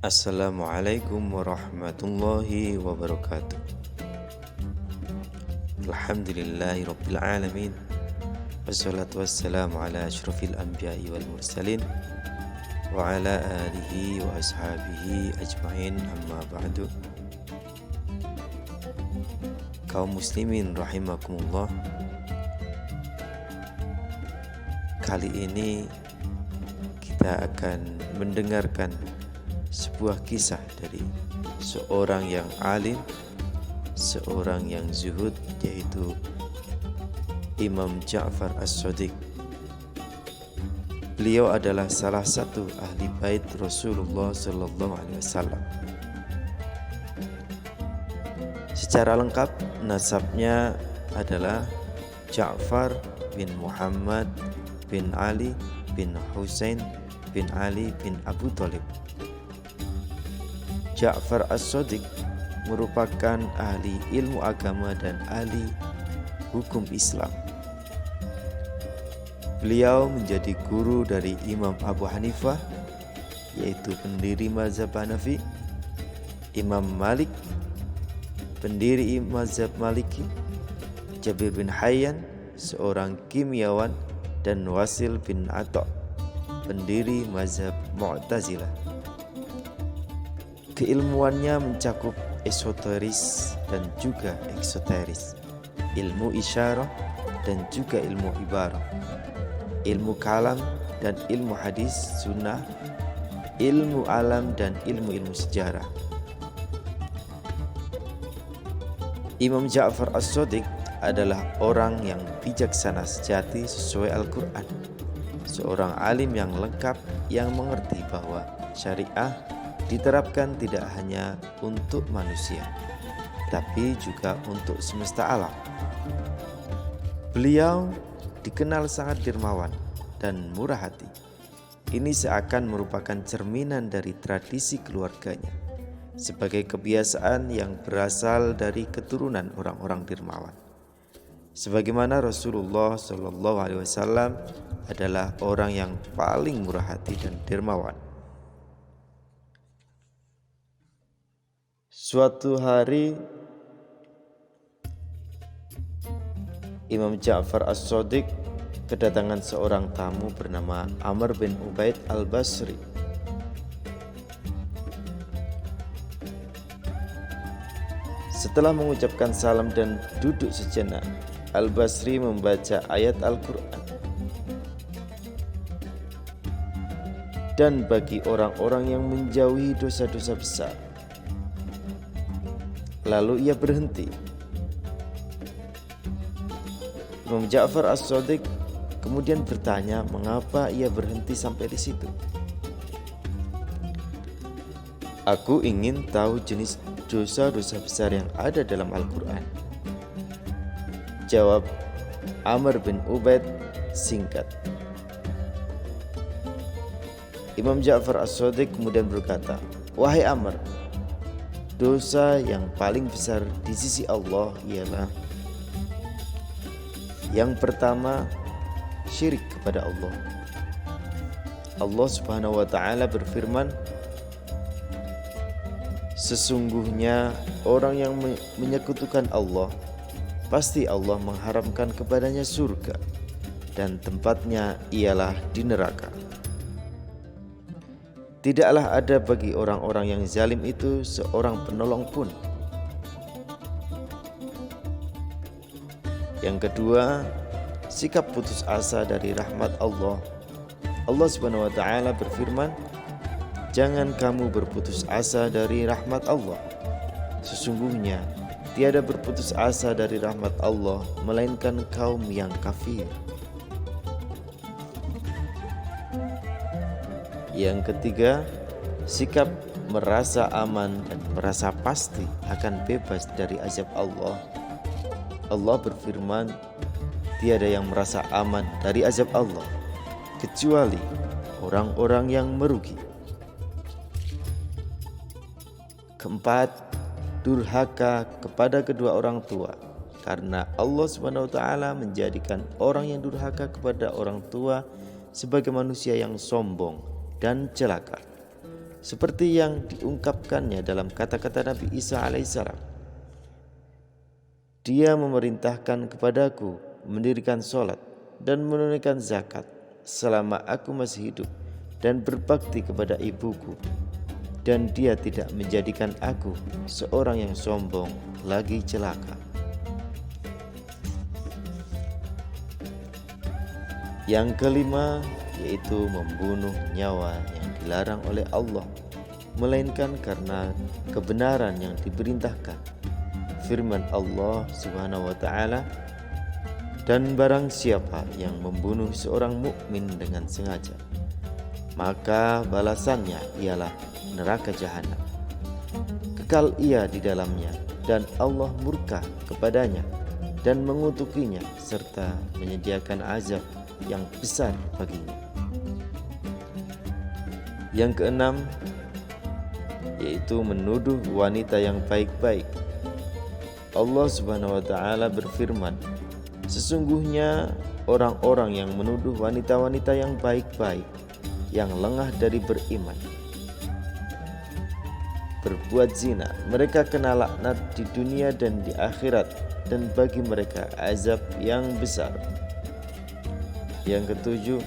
Assalamualaikum warahmatullahi wabarakatuh. Alhamdulillahi rabbil alamin. Wassalatu wassalamu ala asyrafil anbiya'i wal mursalin wa ala alihi wa ashabihi ajma'in, amma ba'du. Kaum muslimin rahimakumullah, kali ini kita akan mendengarkan sebuah kisah dari seorang yang alim, seorang yang zuhud, yaitu Imam Ja'far As-Shadiq. Beliau adalah salah satu ahli bait Rasulullah sallallahu alaihi wasallam. Secara lengkap nasabnya adalah Ja'far bin Muhammad bin Ali bin Husain bin Ali bin Abu Thalib. Ja'far As-Shadiq merupakan ahli ilmu agama dan ahli hukum Islam. Beliau menjadi guru dari Imam Abu Hanifah, yaitu pendiri mazhab Hanafi, Imam Malik, pendiri mazhab Maliki, Jabir bin Hayyan, seorang kimiawan, dan Wasil bin Atha, pendiri mazhab Mu'tazilah. Keilmuannya mencakup esoteris dan juga eksoteris, ilmu isyarah dan juga ilmu ibarah, ilmu kalam dan ilmu hadis sunnah, ilmu alam dan ilmu sejarah. Imam Ja'far As-Shadiq adalah orang yang bijaksana sejati sesuai Al-Quran, seorang alim yang lengkap yang mengerti bahwa syariah diterapkan tidak hanya untuk manusia, tapi juga untuk semesta alam. Beliau dikenal sangat dermawan dan murah hati. Ini seakan merupakan cerminan dari tradisi keluarganya, sebagai kebiasaan yang berasal dari keturunan orang-orang dermawan. Sebagaimana Rasulullah Shallallahu Alaihi Wasallam adalah orang yang paling murah hati dan dermawan. Suatu hari Imam Ja'far As-Shadiq kedatangan seorang tamu bernama Amr bin Ubaid Al-Basri. Setelah mengucapkan salam dan duduk sejenak, Al-Basri membaca ayat Al-Quran. Dan bagi orang-orang yang menjauhi dosa-dosa besar. Lalu ia berhenti. Imam Ja'far As-Shadiq kemudian bertanya mengapa ia berhenti sampai di situ. Aku ingin tahu jenis dosa-dosa besar yang ada dalam Al-Quran, jawab Amr bin Ubaid singkat. Imam Ja'far As-Shadiq kemudian berkata, wahai Amr, dosa yang paling besar di sisi Allah ialah yang pertama, syirik kepada Allah. Allah Subhanahu wa taala berfirman, sesungguhnya orang yang menyekutukan Allah, pasti Allah mengharamkan kepadanya surga dan tempatnya ialah di neraka. Tidaklah ada bagi orang-orang yang zalim itu seorang penolong pun. Yang kedua, sikap putus asa dari rahmat Allah. Allah Subhanahu wa taala berfirman, jangan kamu berputus asa dari rahmat Allah. Sesungguhnya tiada berputus asa dari rahmat Allah melainkan kaum yang kafir. Yang ketiga, sikap merasa aman dan merasa pasti akan bebas dari azab Allah. Allah berfirman, tiada yang merasa aman dari azab Allah kecuali orang-orang yang merugi. Keempat, durhaka kepada kedua orang tua, karena Allah Subhanahu wa taala menjadikan orang yang durhaka kepada orang tua sebagai manusia yang sombong dan celaka. seperti yang diungkapkannya dalam kata-kata Nabi Isa alaihissalam. Dia memerintahkan kepadaku mendirikan sholat dan menunaikan zakat selama aku masih hidup dan berbakti kepada ibuku, dan dia tidak menjadikan aku seorang yang sombong lagi celaka. Yang kelima yaitu membunuh nyawa yang dilarang oleh Allah, melainkan karena kebenaran yang diperintahkan. Firman Allah Subhanahu wa taala, dan barang siapa yang membunuh seorang mukmin dengan sengaja, maka balasannya ialah neraka jahanam. Kekal ia di dalamnya, dan Allah murka kepadanya dan mengutukinya serta menyediakan azab yang besar baginya. Yang keenam yaitu menuduh wanita yang baik-baik. Allah Subhanahu wa taala berfirman, sesungguhnya orang-orang yang menuduh wanita-wanita yang baik-baik, yang lengah dari beriman, berbuat zina, mereka kena laknat di dunia dan di akhirat, dan bagi mereka azab yang besar. Yang ketujuh,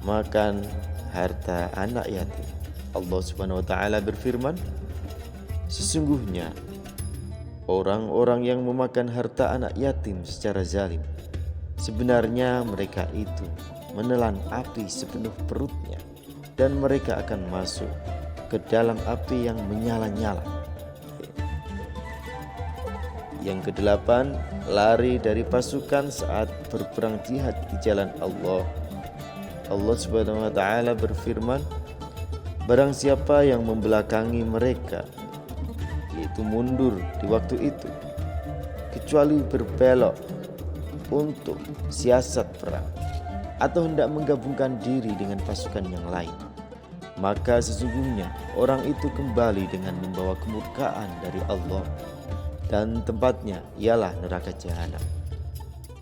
makan harta anak yatim. Allah Subhanahu wa taala berfirman, sesungguhnya orang-orang yang memakan harta anak yatim secara zalim, sebenarnya mereka itu menelan api sepenuh perutnya, dan mereka akan masuk ke dalam api yang menyala-nyala. Yang kedelapan, lari dari pasukan saat berperang jihad di jalan Allah. Allah Subhanahu wa taala berfirman, barang siapa yang membelakangi mereka, yaitu mundur di waktu itu, kecuali berbelok untuk siasat perang atau hendak menggabungkan diri dengan pasukan yang lain, maka sesungguhnya orang itu kembali dengan membawa kemurkaan dari Allah, dan tempatnya ialah neraka jahanam,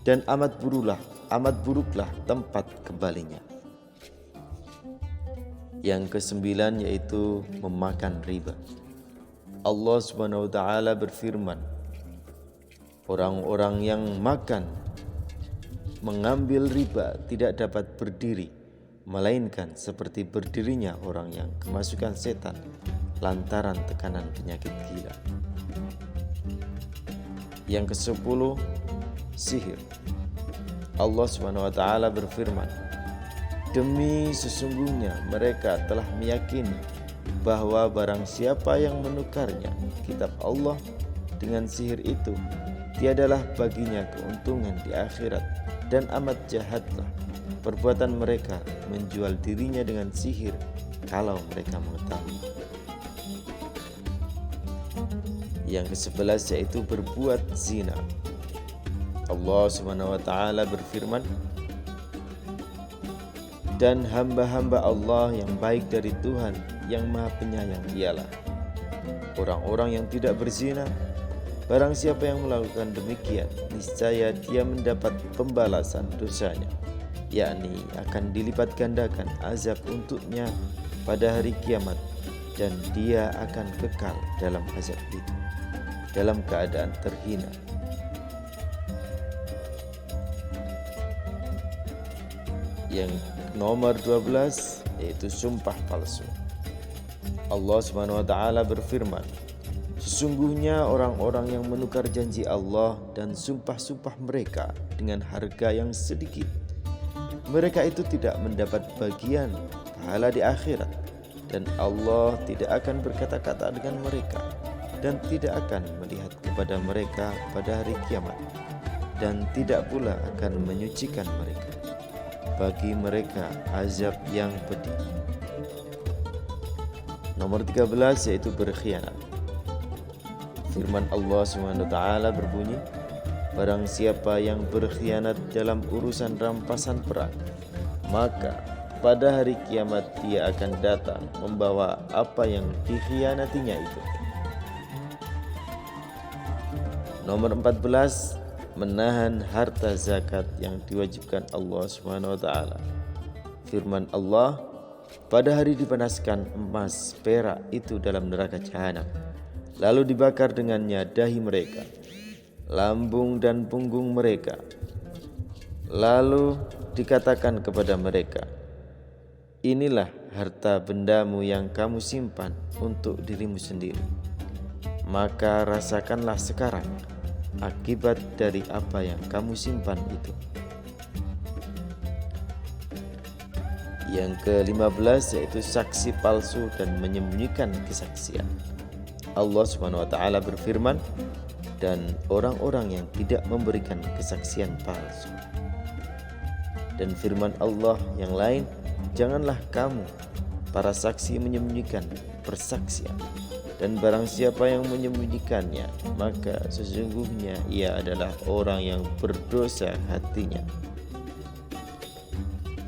dan amat buruklah tempat kembalinya. Yang kesembilan yaitu memakan riba. Allah Subhanahu wa taala berfirman, orang-orang yang mengambil riba tidak dapat berdiri, melainkan seperti berdirinya orang yang kemasukan setan lantaran tekanan penyakit gila. Yang ke-10, sihir. Allah Subhanahu wa taala berfirman, demi sesungguhnya mereka telah meyakini bahwa barang siapa yang menukarnya kitab Allah dengan sihir itu, tiadalah baginya keuntungan di akhirat, dan amat jahatlah perbuatan mereka menjual dirinya dengan sihir kalau mereka mengetahui. Yang ke-11 yaitu berbuat zina. Allah Subhanahu wa taala berfirman, dan hamba-hamba Allah yang baik dari Tuhan yang Maha Penyayang ialah orang-orang yang tidak berzina. Barang siapa yang melakukan demikian, niscaya dia mendapat pembalasan dosanya, yakni akan dilipat gandakan azab untuknya pada hari kiamat, dan dia akan kekal dalam azab itu dalam keadaan terhina. Yang nomor 12 yaitu sumpah palsu. Allah Subhanahu wa taala berfirman, sesungguhnya orang-orang yang menukar janji Allah dan sumpah-sumpah mereka dengan harga yang sedikit, mereka itu tidak mendapat bagian pahala di akhirat, dan Allah tidak akan berkata-kata dengan mereka, dan tidak akan melihat kepada mereka pada hari kiamat, dan tidak pula akan menyucikan mereka. Bagi mereka azab yang pedih. Nomor 13 yaitu berkhianat. Firman Allah Subhanahu wa taala berbunyi, barang siapa yang berkhianat dalam urusan rampasan perang, maka pada hari kiamat dia akan datang membawa apa yang dikhianatinya itu. Nomor 14, menahan harta zakat yang diwajibkan Allah Subhanahu wa taala. Firman Allah, pada hari dipanaskan emas perak itu dalam neraka jahanam, lalu dibakar dengannya dahi mereka, lambung dan punggung mereka. Lalu dikatakan kepada mereka, inilah harta bendamu yang kamu simpan untuk dirimu sendiri. Maka rasakanlah sekarang akibat dari apa yang kamu simpan itu. Yang ke-15 yaitu saksi palsu dan menyembunyikan kesaksian. Allah Subhanahu wa taala berfirman, dan orang-orang yang tidak memberikan kesaksian palsu. Dan firman Allah yang lain, janganlah kamu para saksi menyembunyikan persaksian, dan barang siapa yang menyembunyikannya maka sesungguhnya ia adalah orang yang berdosa hatinya.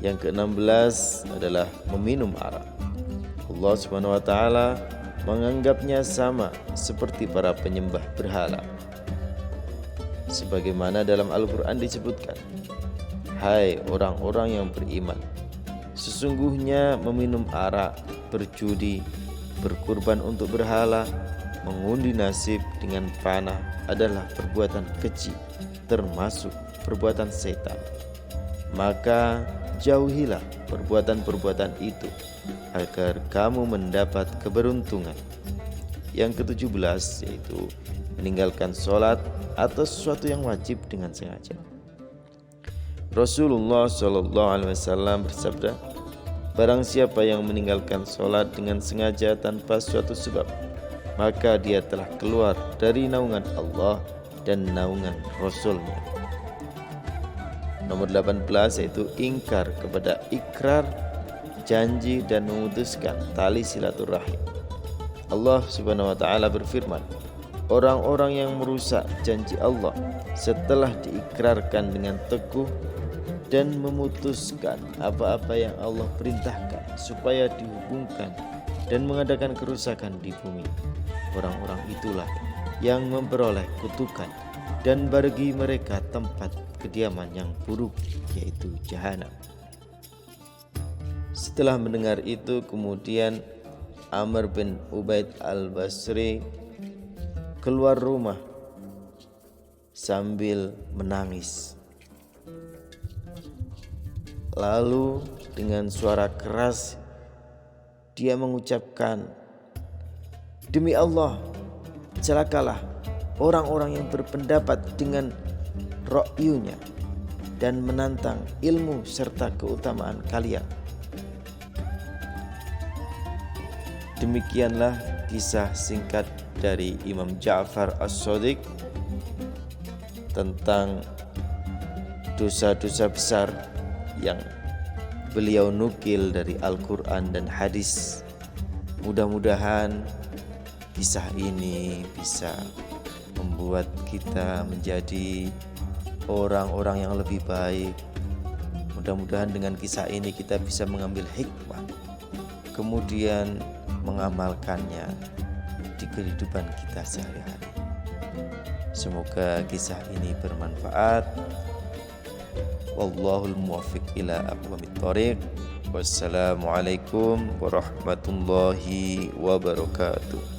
Yang ke-16 adalah meminum arak. Allah Subhanahu wa taala menganggapnya sama seperti para penyembah berhala. Sebagaimana dalam Al-Qur'an disebutkan, hai orang-orang yang beriman, sesungguhnya meminum arak, berjudi, berkurban untuk berhala, mengundi nasib dengan panah adalah perbuatan keji, termasuk perbuatan setan. Maka jauhilah perbuatan-perbuatan itu agar kamu mendapat keberuntungan. Yang ke-17 yaitu meninggalkan sholat atau sesuatu yang wajib dengan sengaja. Rasulullah SAW bersabda, barang siapa yang meninggalkan sholat dengan sengaja tanpa suatu sebab, maka dia telah keluar dari naungan Allah dan naungan Rasulnya. Nomor 18 yaitu ingkar kepada ikrar, janji dan memutuskan tali silaturahim. Allah Subhanahu wa taala berfirman, orang-orang yang merusak janji Allah setelah diikrarkan dengan teguh dan memutuskan apa-apa yang Allah perintahkan supaya dihubungkan dan mengadakan kerusakan di bumi, orang-orang itulah yang memperoleh kutukan dan bagi mereka tempat kediaman yang buruk, yaitu jahanam. Setelah mendengar itu, kemudian Amr bin Ubaid al-Basri keluar rumah sambil menangis. Lalu dengan suara keras dia mengucapkan, demi Allah, celakalah orang-orang yang berpendapat dengan ra'yunya dan menantang ilmu serta keutamaan kalian. Demikianlah kisah singkat dari Imam Ja'far As-Shadiq tentang dosa-dosa besar yang beliau nukil dari Al-Quran dan hadis. Mudah-mudahan kisah ini bisa membuat kita menjadi orang-orang yang lebih baik. Mudah-mudahan dengan kisah ini kita bisa mengambil hikmah, kemudian mengamalkannya di kehidupan kita sehari-hari. Semoga kisah ini bermanfaat. Wallahul muwaffiq ila aqwamit thoriq. Wassalamualaikum warahmatullahi wabarakatuh.